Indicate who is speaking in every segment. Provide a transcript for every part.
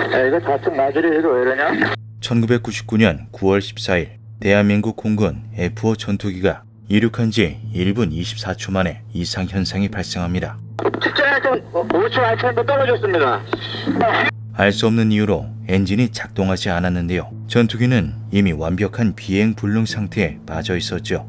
Speaker 1: 야, 이거 좌측 마질이 이거 왜 이러냐?
Speaker 2: 1999년 9월 14일 대한민국 공군 F-5 전투기가 이륙한 지 1분 24초 만에 이상 현상이 발생합니다.
Speaker 1: 직전에 좀 5초 안쪽도 떨어졌습니다.
Speaker 2: 알 수 없는 이유로 엔진이 작동하지 않았는데요. 전투기는 이미 완벽한 비행 불능 상태에 빠져 있었죠.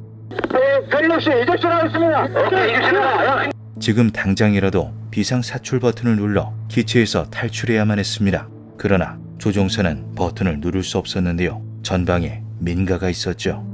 Speaker 1: 펠로시 이적신하겠습니다. 오케이, 이적신하.
Speaker 2: 지금 당장이라도 비상사출 버튼을 눌러 기체에서 탈출해야만 했습니다. 그러나 조종사는 버튼을 누를 수 없었는데요. 전방에 민가가 있었죠.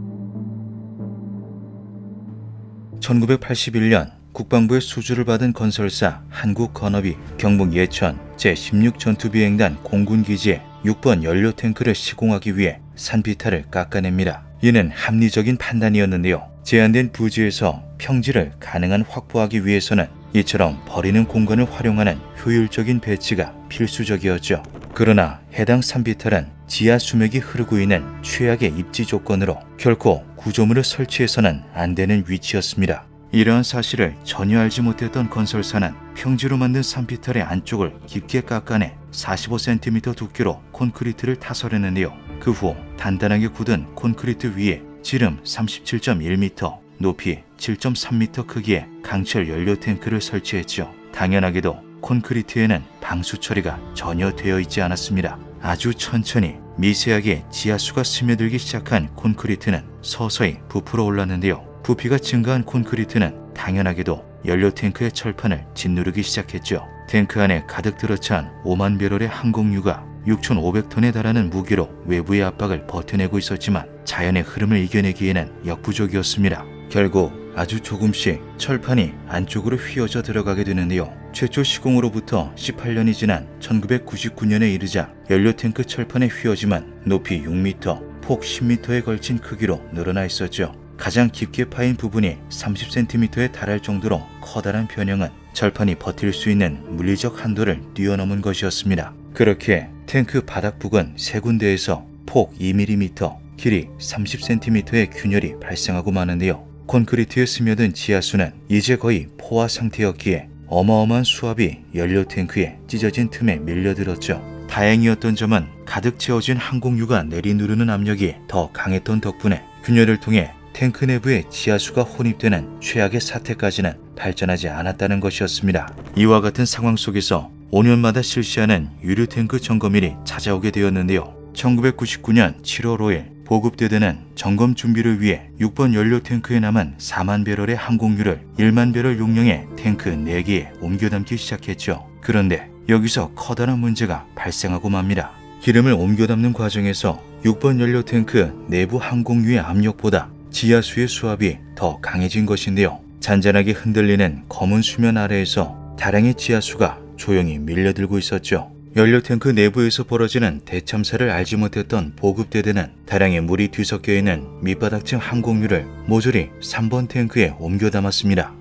Speaker 2: 1981년 국방부의 수주를 받은 건설사 한국건업이 경북 예천 제16 전투비행단 공군기지에 6번 연료 탱크를 시공하기 위해 산비탈을 깎아냅니다. 이는 합리적인 판단이었는데요. 제한된 부지에서 평지를 가능한 확보하기 위해서는 이처럼 버리는 공간을 활용하는 효율적인 배치가 필수적이었죠. 그러나 해당 산비탈은 지하 수맥이 흐르고 있는 최악의 입지 조건으로 결코 구조물을 설치해서는 안 되는 위치였습니다. 이러한 사실을 전혀 알지 못했던 건설사는 평지로 만든 산비탈의 안쪽을 깊게 깎아내 45cm 두께로 콘크리트를 타설했는데요. 그 후 단단하게 굳은 콘크리트 위에 지름 37.1m, 높이 7.3m 크기의 강철 연료 탱크를 설치했죠. 당연하게도 콘크리트에는 방수 처리가 전혀 되어 있지 않았습니다. 아주 천천히 미세하게 지하수가 스며들기 시작한 콘크리트는 서서히 부풀어 올랐는데요. 부피가 증가한 콘크리트는 당연하게도 연료 탱크의 철판을 짓누르기 시작했죠. 탱크 안에 가득 들어찬 5만 배럴의 항공유가 6,500톤에 달하는 무게로 외부의 압박을 버텨내고 있었지만 자연의 흐름을 이겨내기에는 역부족이었습니다. 결국 아주 조금씩 철판이 안쪽으로 휘어져 들어가게 되는데요. 최초 시공으로부터 18년이 지난 1999년에 이르자 연료 탱크 철판의 휘어짐은 높이 6m, 폭 10m에 걸친 크기로 늘어나 있었죠. 가장 깊게 파인 부분이 30cm에 달할 정도로 커다란 변형은 철판이 버틸 수 있는 물리적 한도를 뛰어넘은 것이었습니다. 그렇게 탱크 바닥 부근 세 군데에서 폭 2mm, 길이 30cm의 균열이 발생하고 마는데요. 콘크리트에 스며든 지하수는 이제 거의 포화 상태였기에 어마어마한 수압이 연료 탱크에 찢어진 틈에 밀려들었죠. 다행이었던 점은 가득 채워진 항공유가 내리누르는 압력이 더 강했던 덕분에 균열을 통해 탱크 내부에 지하수가 혼입되는 최악의 사태까지는 발전하지 않았다는 것이었습니다. 이와 같은 상황 속에서 5년마다 실시하는 유류 탱크 점검일이 찾아오게 되었는데요. 1999년 7월 5일 보급대대는 점검 준비를 위해 6번 연료 탱크에 남은 4만 배럴의 항공유를 1만 배럴 용량의 탱크 4개에 옮겨 담기 시작했죠. 그런데 여기서 커다란 문제가 발생하고 맙니다. 기름을 옮겨 담는 과정에서 6번 연료 탱크 내부 항공유의 압력보다 지하수의 수압이 더 강해진 것인데요. 잔잔하게 흔들리는 검은 수면 아래에서 다량의 지하수가 조용히 밀려들고 있었죠. 연료 탱크 내부에서 벌어지는 대참사를 알지 못했던 보급대대는 다량의 물이 뒤섞여 있는 밑바닥층 항공유를 모조리 3번 탱크에 옮겨 담았습니다.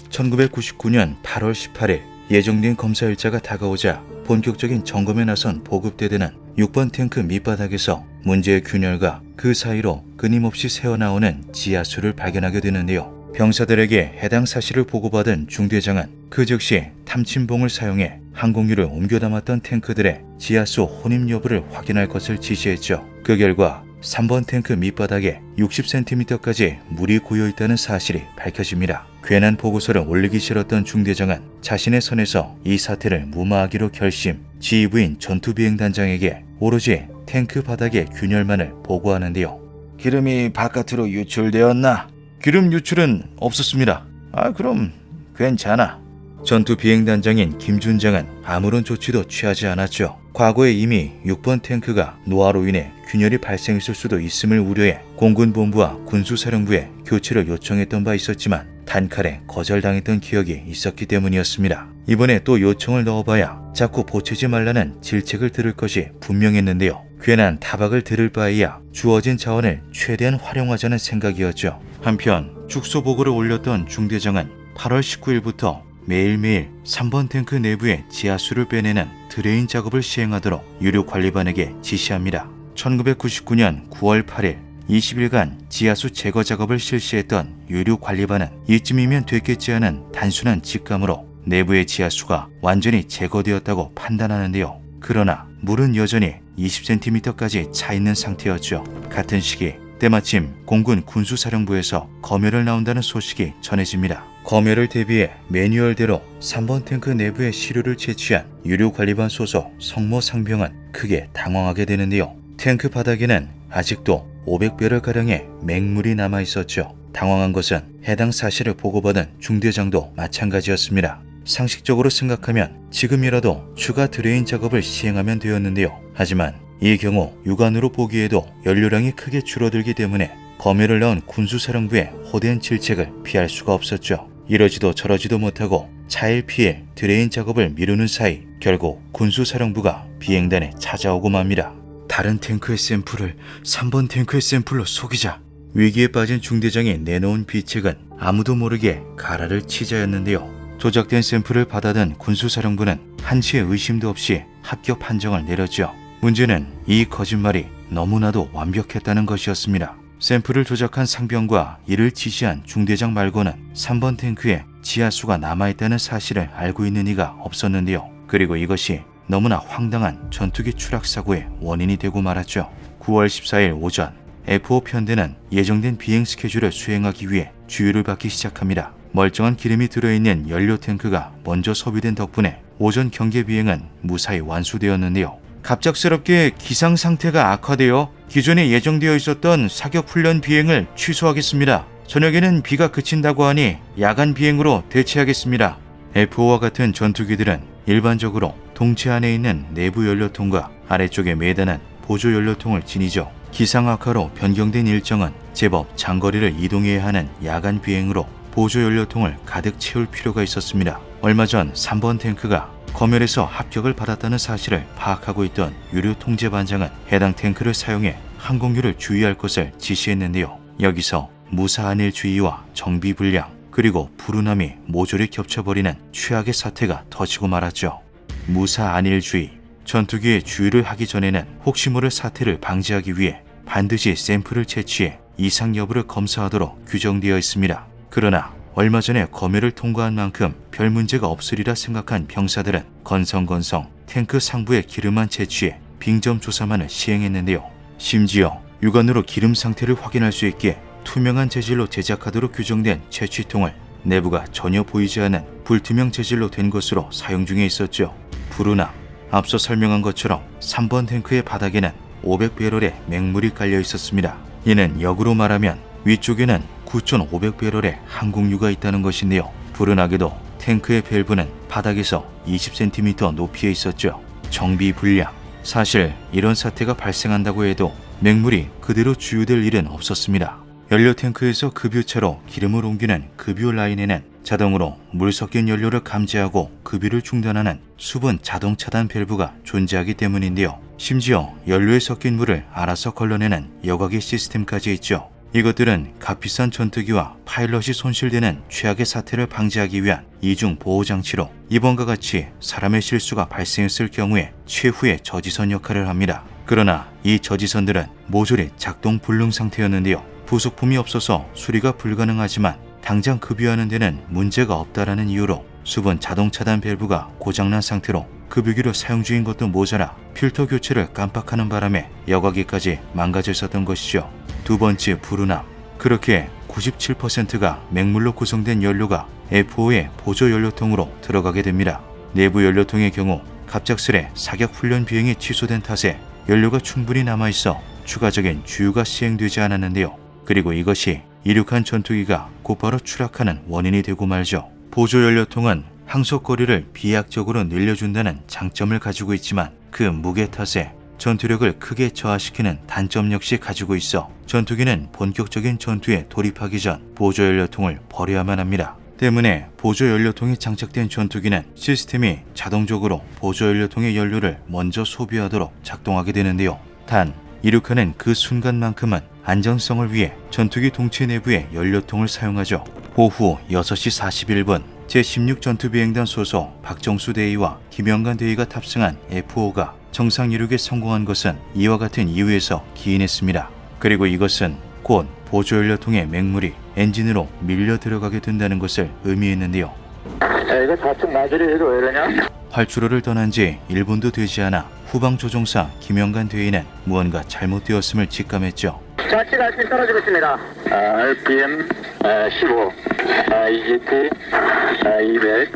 Speaker 2: 1999년 8월 18일 예정된 검사 일자가 다가오자 본격적인 점검에 나선 보급대대는 6번 탱크 밑바닥에서 문제의 균열과 그 사이로 끊임없이 새어나오는 지하수를 발견하게 되는데요. 병사들에게 해당 사실을 보고받은 중대장은 그 즉시 탐침봉을 사용해 항공유를 옮겨 담았던 탱크들의 지하수 혼입 여부를 확인할 것을 지시했죠. 그 결과 3번 탱크 밑바닥에 60cm까지 물이 고여있다는 사실이 밝혀집니다. 괜한 보고서를 올리기 싫었던 중대장은 자신의 선에서 이 사태를 무마하기로 결심, 지휘부인 전투비행단장에게 오로지 탱크 바닥의 균열만을 보고하는데요. 기름이 바깥으로 유출되었나? 기름 유출은 없었습니다. 그럼 괜찮아. 전투비행단장인 김준장은 아무런 조치도 취하지 않았죠. 과거에 이미 6번 탱크가 노화로 인해 균열이 발생했을 수도 있음을 우려해 공군본부와 군수사령부에 교체를 요청했던 바 있었지만 단칼에 거절당했던 기억이 있었기 때문이었습니다. 이번에 또 요청을 넣어봐야 자꾸 보채지 말라는 질책을 들을 것이 분명했는데요. 괜한 타박을 들을 바에야 주어진 자원을 최대한 활용하자는 생각이었죠. 한편 축소 보고를 올렸던 중대장은 8월 19일부터 매일매일 3번 탱크 내부의 지하수를 빼내는 드레인 작업을 시행하도록 유류관리반에게 지시합니다. 1999년 9월 8일 20일간 지하수 제거 작업을 실시했던 유류관리반은 이쯤이면 됐겠지 하는 단순한 직감으로 내부의 지하수가 완전히 제거되었다고 판단하는데요. 그러나 물은 여전히 20cm까지 차 있는 상태였죠. 같은 시기 때마침 공군 군수사령부에서 검열을 나온다는 소식이 전해집니다. 검열을 대비해 매뉴얼대로 3번 탱크 내부에 시료를 채취한 유류관리반 소속 성모 상병은 크게 당황하게 되는데요. 탱크 바닥에는 아직도 500배럴가량의 맹물이 남아있었죠. 당황한 것은 해당 사실을 보고받은 중대장도 마찬가지였습니다. 상식적으로 생각하면 지금이라도 추가 드레인 작업을 시행하면 되었는데요. 하지만 이 경우 육안으로 보기에도 연료량이 크게 줄어들기 때문에 검열을 넣은 군수사령부의 호된 질책을 피할 수가 없었죠. 이러지도 저러지도 못하고 차일 피일 드레인 작업을 미루는 사이 결국 군수사령부가 비행단에 찾아오고 맙니다. 다른 탱크의 샘플을 3번 탱크의 샘플로 속이자. 위기에 빠진 중대장이 내놓은 비책은 아무도 모르게 가라를 치자였는데요. 조작된 샘플을 받아든 군수사령부는 한치의 의심도 없이 합격 판정을 내렸죠. 문제는 이 거짓말이 너무나도 완벽했다는 것이었습니다. 샘플을 조작한 상병과 이를 지시한 중대장 말고는 3번 탱크에 지하수가 남아있다는 사실을 알고 있는 이가 없었는데요. 그리고 이것이 너무나 황당한 전투기 추락 사고의 원인이 되고 말았죠. 9월 14일 오전 F5 편대는 예정된 비행 스케줄을 수행하기 위해 주유를 받기 시작합니다. 멀쩡한 기름이 들어있는 연료 탱크가 먼저 소비된 덕분에 오전 경계 비행은 무사히 완수되었는데요. 갑작스럽게 기상 상태가 악화되어 기존에 예정되어 있었던 사격 훈련 비행을 취소하겠습니다. 저녁에는 비가 그친다고 하니 야간 비행으로 대체하겠습니다. F5와 같은 전투기들은 일반적으로 동체 안에 있는 내부 연료통과 아래쪽에 매단한 보조 연료통을 지니죠. 기상 악화로 변경된 일정은 제법 장거리를 이동해야 하는 야간 비행으로 보조 연료통을 가득 채울 필요가 있었습니다. 얼마 전 3번 탱크가 검열에서 합격을 받았다는 사실을 파악하고 있던 유류 통제반장은 해당 탱크를 사용해 항공유를 주의할 것을 지시했는데요. 여기서 무사한일 주의와 정비 불량 그리고 불운함이 모조리 겹쳐버리는 최악의 사태가 터지고 말았죠. 무사한일 주의. 전투기의 주의를 하기 전에는 혹시 모를 사태를 방지하기 위해 반드시 샘플을 채취해 이상 여부를 검사하도록 규정되어 있습니다. 그러나 얼마 전에 검열을 통과한 만큼 별 문제가 없으리라 생각한 병사들은 건성건성 탱크 상부의 기름만 채취해 빙점 조사만을 시행했는데요. 심지어 육안으로 기름 상태를 확인할 수 있게 투명한 재질로 제작하도록 규정된 채취통을 내부가 전혀 보이지 않는 불투명 재질로 된 것으로 사용 중에 있었죠. 불운함. 앞서 설명한 것처럼 3번 탱크의 바닥에는 500배럴의 맹물이 깔려 있었습니다. 이는 역으로 말하면 위쪽에는 9,500배럴의 항공유가 있다는 것인데요. 불운하게도 탱크의 밸브는 바닥에서 20cm 높이에 있었죠. 정비 불량. 사실 이런 사태가 발생한다고 해도 맹물이 그대로 주유될 일은 없었습니다. 연료 탱크에서 급유차로 기름을 옮기는 급유 라인에는 자동으로 물 섞인 연료를 감지하고 급유를 중단하는 수분 자동 차단 밸브가 존재하기 때문인데요. 심지어 연료에 섞인 물을 알아서 걸러내는 여과기 시스템까지 있죠. 이것들은 값비싼 전투기와 파일럿이 손실되는 최악의 사태를 방지하기 위한 이중 보호장치로 이번과 같이 사람의 실수가 발생했을 경우에 최후의 저지선 역할을 합니다. 그러나 이 저지선들은 모조리 작동 불능 상태였는데요. 부속품이 없어서 수리가 불가능하지만 당장 급유하는 데는 문제가 없다라는 이유로 수분 자동 차단 밸브가 고장난 상태로 급유기로 사용 중인 것도 모자라 필터 교체를 깜빡하는 바람에 여과기까지 망가져 있었던 것이죠. 두 번째 불운함. 그렇게 97%가 맹물로 구성된 연료가 F5의 보조 연료통으로 들어가게 됩니다. 내부 연료통의 경우 갑작스레 사격 훈련 비행이 취소된 탓에 연료가 충분히 남아있어 추가적인 주유가 시행되지 않았는데요. 그리고 이것이 이륙한 전투기가 곧바로 추락하는 원인이 되고 말죠. 보조 연료통은 항속거리를 비약적으로 늘려준다는 장점을 가지고 있지만 그 무게 탓에 전투력을 크게 저하시키는 단점 역시 가지고 있어 전투기는 본격적인 전투에 돌입하기 전 보조 연료통을 버려야만 합니다. 때문에 보조 연료통이 장착된 전투기는 시스템이 자동적으로 보조 연료통의 연료를 먼저 소비하도록 작동하게 되는데요. 단 이륙하는 그 순간만큼은 안전성을 위해 전투기 동체 내부의 연료통을 사용하죠. 오후 6시 41분 제16 전투비행단 소속 박정수 대위와 김영관 대위가 탑승한 F5가 정상 이륙에 성공한 것은 이와 같은 이유에서 기인했습니다. 그리고 이것은 곧 보조 연료통의 맹물이 엔진으로 밀려 들어가게 된다는 것을 의미했는데요.
Speaker 1: 야, 이거 좌측 마질이 이거 왜 이러냐?
Speaker 2: 활주로를 떠난 지 1분도 되지 않아 후방 조종사 김영관 대위는 무언가 잘못되었음을 직감했죠.
Speaker 1: 좌측 RPM 떨어지고 있습니다. RPM 15, EGT 200,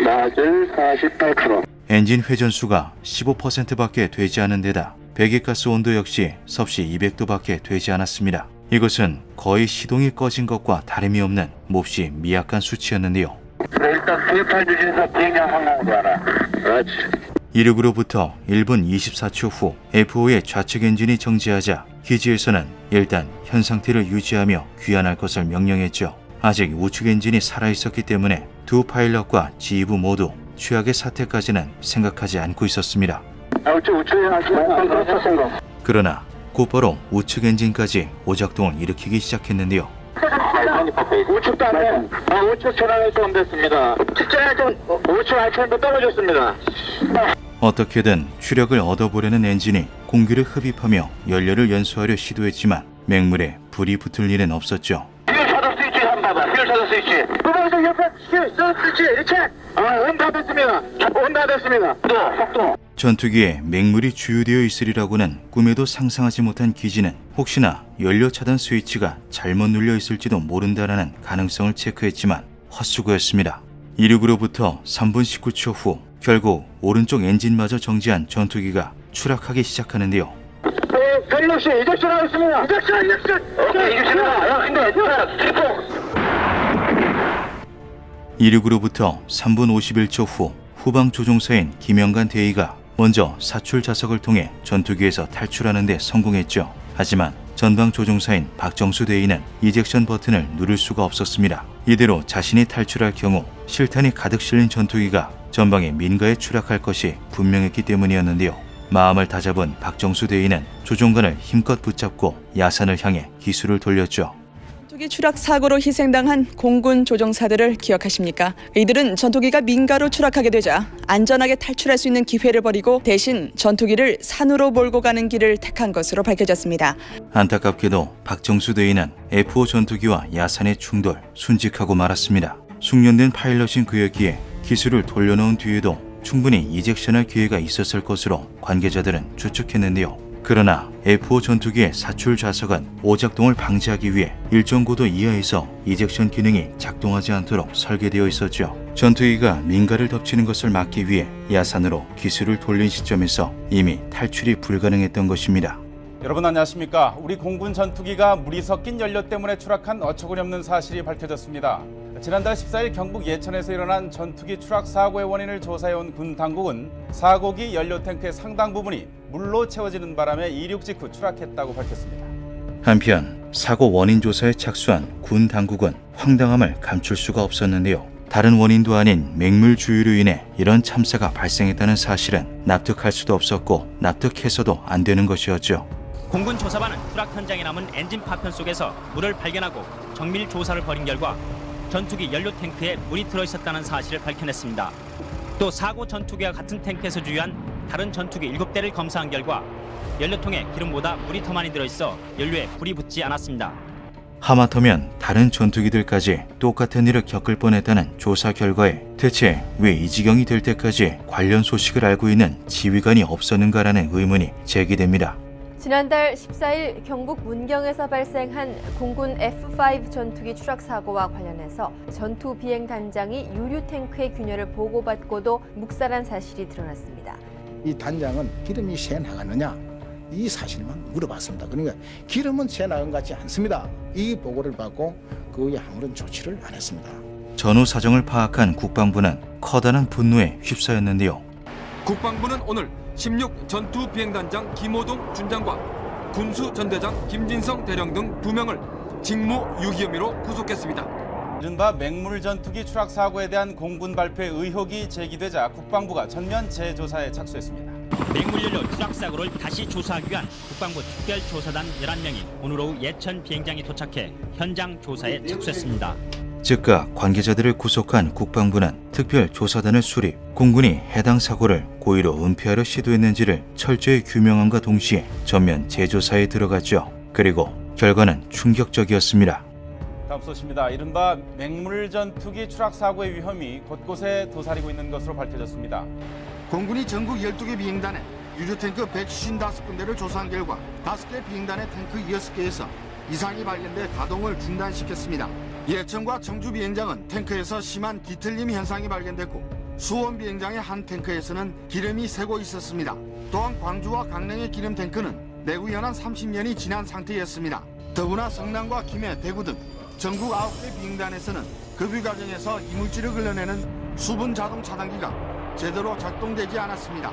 Speaker 1: 낮을 48%.
Speaker 2: 엔진 회전수가 15%밖에 되지 않은 데다 배기가스 온도 역시 섭씨 200도밖에 되지 않았습니다. 이것은 거의 시동이 꺼진 것과 다름이 없는 몹시 미약한 수치였는데요.
Speaker 1: 일단 구입할 주진서 비행장 항공도 하나. 그렇지.
Speaker 2: 이륙으로부터 1분 24초 후 F5의 좌측 엔진이 정지하자 기지에서는 일단 현 상태를 유지하며 귀환할 것을 명령했죠. 아직 우측 엔진이 살아있었기 때문에 두 파일럿과 지휘부 모두 최악의 사태까지는 생각하지 않고 있었습니다.
Speaker 1: 우측에 하시면
Speaker 2: 그러나 곧바로 우측 엔진까지 오작동을 일으키기 시작했는데요.
Speaker 1: 우측도 안 돼. 우측 전환이 좀 됐습니다. 직전에 좀 우측 RPM도 떨어졌습니다.
Speaker 2: 어떻게든 추력을 얻어보려는 엔진이 공기를 흡입하며 연료를 연소하려 시도했지만 맹물에 불이 붙을 일은 없었죠.
Speaker 1: 휠 셔터 스위치 한번 봐봐. 휠 셔터 스위치. 그거 옆에 휠 셔터 스위치 이렇게. 온 다 됐습니다. 온 다 됐습니다. 속도.
Speaker 2: 전투기에 맹물이 주유되어 있으리라고는 꿈에도 상상하지 못한 기지는 혹시나 연료 차단 스위치가 잘못 눌려 있을지도 모른다라는 가능성을 체크했지만 헛수고였습니다. 이륙으로부터 3분 19초 후 결국 오른쪽 엔진마저 정지한 전투기가 추락하기 시작하는데요.
Speaker 1: 펠로시 이적션 하겠습니다. 이적션. 오케이 이적션. 근데
Speaker 2: 이륙으로부터 3분 51초 후 후방 조종사인 김영관 대위가 먼저 사출 자석을 통해 전투기에서 탈출하는 데 성공했죠. 하지만 전방 조종사인 박정수 대위는 이젝션 버튼을 누를 수가 없었습니다. 이대로 자신이 탈출할 경우 실탄이 가득 실린 전투기가 전방의 민가에 추락할 것이 분명했기 때문이었는데요. 마음을 다잡은 박정수 대위는 조종관을 힘껏 붙잡고 야산을 향해 기술을 돌렸죠.
Speaker 3: 전투기 추락 사고로 희생당한 공군 조종사들을 기억하십니까? 이들은 전투기가 민가로 추락하게 되자 안전하게 탈출할 수 있는 기회를 버리고 대신 전투기를 산으로 몰고 가는 길을 택한 것으로 밝혀졌습니다.
Speaker 2: 안타깝게도 박정수 대위는 F5 전투기와 야산의 충돌, 순직하고 말았습니다. 숙련된 파일럿인 그였기에 기술을 돌려놓은 뒤에도 충분히 이젝션할 기회가 있었을 것으로 관계자들은 추측했는데요. 그러나 F5 전투기의 사출 좌석은 오작동을 방지하기 위해 일정 고도 이하에서 이젝션 기능이 작동하지 않도록 설계되어 있었죠. 전투기가 민가를 덮치는 것을 막기 위해 야산으로 기술을 돌린 시점에서 이미 탈출이 불가능했던 것입니다.
Speaker 4: 여러분 안녕하십니까? 우리 공군 전투기가 물이 섞인 연료 때문에 추락한 어처구니없는 사실이 밝혀졌습니다. 지난달 14일 경북 예천에서 일어난 전투기 추락 사고의 원인을 조사해온 군 당국은 사고기 연료 탱크의 상당 부분이 물로 채워지는 바람에 이륙 직후 추락했다고 밝혔습니다.
Speaker 2: 한편 사고 원인 조사에 착수한 군 당국은 황당함을 감출 수가 없었는데요. 다른 원인도 아닌 맹물 주유로 인해 이런 참사가 발생했다는 사실은 납득할 수도 없었고 납득해서도 안 되는 것이었죠.
Speaker 5: 공군 조사반은 추락 현장에 남은 엔진 파편 속에서 물을 발견하고 정밀 조사를 벌인 결과 전투기 연료 탱크에 물이 들어있었다는 사실을 밝혀냈습니다. 또 사고 전투기와 같은 탱크에서 주유한 다른 전투기 7대를 검사한 결과 연료통에 기름보다 물이 더 많이 들어있어 연료에 불이 붙지 않았습니다.
Speaker 2: 하마터면 다른 전투기들까지 똑같은 일을 겪을 뻔했다는 조사 결과에 대체 왜 이 지경이 될 때까지 관련 소식을 알고 있는 지휘관이 없었는가라는 의문이 제기됩니다.
Speaker 6: 지난달 14일 경북 문경에서 발생한 공군 F5 전투기 추락 사고와 관련해서 전투 비행 단장이 유류 탱크의 균열을 보고받고도 묵살한 사실이 드러났습니다.
Speaker 7: 이 단장은 기름이 새 나갔느냐 이 사실만 물어봤습니다. 그러니까 기름은 새 나간 것 같지 않습니다. 이 보고를 받고 그에 아무런 조치를 안 했습니다.
Speaker 2: 전후 사정을 파악한 국방부는 커다란 분노에 휩싸였는데요.
Speaker 8: 국방부는 오늘 16 전투 비행단장 김호동 준장과 군수 전대장 김진성 대령 등 2명을 직무 유기 혐의로 구속했습니다.
Speaker 4: 이른바 맹물 전투기 추락 사고에 대한 공군 발표에 의혹이 제기되자 국방부가 전면 재조사에 착수했습니다.
Speaker 5: 맹물연료 추락 사고를 다시 조사하기 위한 국방부 특별조사단 11명이 오늘 오후 예천 비행장에 도착해 현장 조사에 착수했습니다.
Speaker 2: 즉각 관계자들을 구속한 국방부는 특별조사단을 수립, 공군이 해당 사고를 고의로 은폐하려 시도했는지를 철저히 규명함과 동시에 전면 재조사에 들어갔죠. 그리고 결과는 충격적이었습니다.
Speaker 4: 앞섰습니다. 이른바 맹물 전투기 추락 사고의 위험이 곳곳에 도사리고 있는 것으로 밝혀졌습니다.
Speaker 9: 공군이 전국 12개 비행단에 유류 탱크 155군데를 조사한 결과 5개 비행단의 탱크 6개에서 이상이 발견돼 가동을 중단시켰습니다. 예천과 청주 비행장은 탱크에서 심한 뒤틀림 현상이 발견됐고 수원 비행장의 한 탱크에서는 기름이 새고 있었습니다. 또한 광주와 강릉의 기름 탱크는 내구 연한 30년이 지난 상태였습니다. 더구나 성남과 김해, 대구 등 전국 9개 비행단에서는 급유 과정에서 이물질을 걸러내는 수분 자동 차단기가 제대로 작동되지 않았습니다.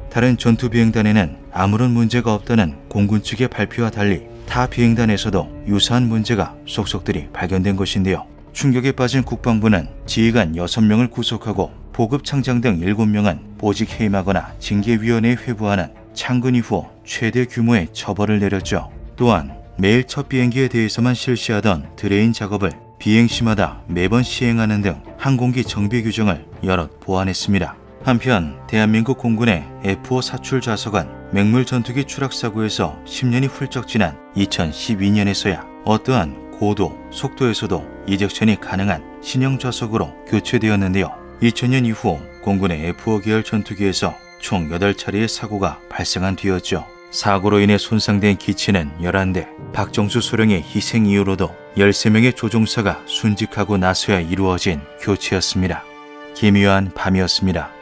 Speaker 2: 다른 전투 비행단에는 아무런 문제가 없다는 공군 측의 발표와 달리 타 비행단에서도 유사한 문제가 속속들이 발견된 것인데요. 충격에 빠진 국방부는 지휘관 6명을 구속하고 보급 창장 등 7명은 보직 해임하거나 징계위원회에 회부하는 창근 이후 최대 규모의 처벌을 내렸죠. 또한 매일 첫 비행기에 대해서만 실시하던 드레인 작업을 비행 시마다 매번 시행하는 등 항공기 정비 규정을 여럿 보완했습니다. 한편 대한민국 공군의 F-5 사출 좌석은 맹물 전투기 추락 사고에서 10년이 훌쩍 지난 2012년에서야 어떠한 고도, 속도에서도 이적션이 가능한 신형 좌석으로 교체되었는데요. 2000년 이후 공군의 F-5 계열 전투기에서 총 8차례의 사고가 발생한 뒤였죠. 사고로 인해 손상된 기체는 11대, 박정수 소령의 희생 이후로도 13명의 조종사가 순직하고 나서야 이루어진 교체였습니다. 기묘한 밤이었습니다.